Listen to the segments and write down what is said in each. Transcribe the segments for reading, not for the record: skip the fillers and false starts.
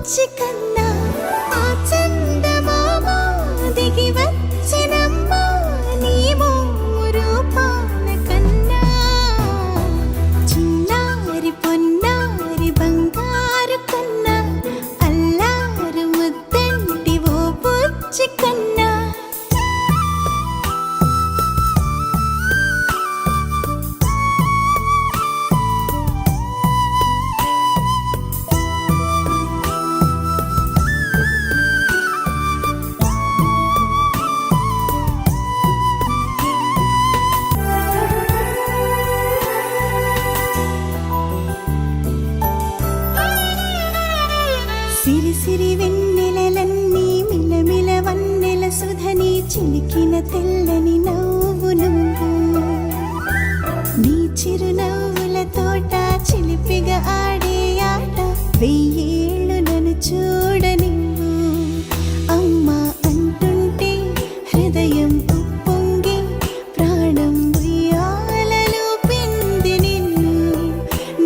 బుచ్చి కన్నా ఆ చందమామ దిగి వచ్చినమ్మ నీ మోము రూపాన కన్నా చిన్నారి పొన్నారి బంగారు కన్నా అల్లారు ముద్దంటి ఓ బుచ్చి కన్నా సిరి సిరి వెన్నెలలన్నీ మిలమిల వన్నెల సుధని చిలికిన తెల్లని నవ్వు నువ్వు నీ చిరునవ్వుల తోట చిలిపిగా ఆడే ఆట వెయ్యేళ్ళు నన్ను చూడనివ్వు అమ్మా అంటుంటే హృదయం ఉప్పొంగి ప్రాణం ఉయ్యాలలో పిండి నిన్ను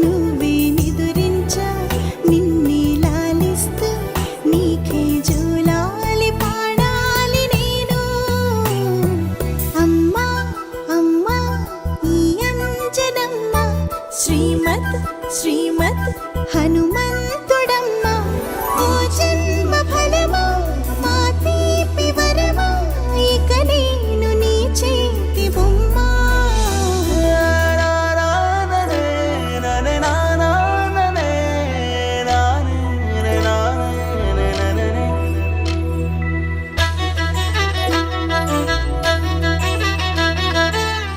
నువ్వే నిదురించా నిన్నే లాలిస్తూ నీకే జోలాలి పాడాలి నేను అమ్మా అమ్మా ఈ అంజనమ్మ శ్రీమత్ శ్రీమత్ హనుమంతుడమ్మ ఓ జన్మ ఫలమా మా తీపి వరమా ఇక నేను నీ చేతి బొమ్మ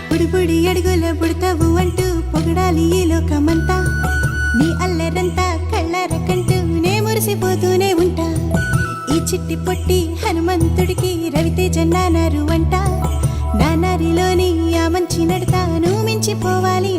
బుడిబుడి అడుగుల బుడతావు అంటూ పొగడాలి ఈ లోకమంతా నీ అల్లరంతా కళ్ళరకంటూనే మురిసిపోతూనే ఉంటా ఈ చిట్టి పొట్టి హనుమంతుడికి రవితేజ నానారు అంట నానారిలోని ఆ మంచి నడతాను మించిపోవాలి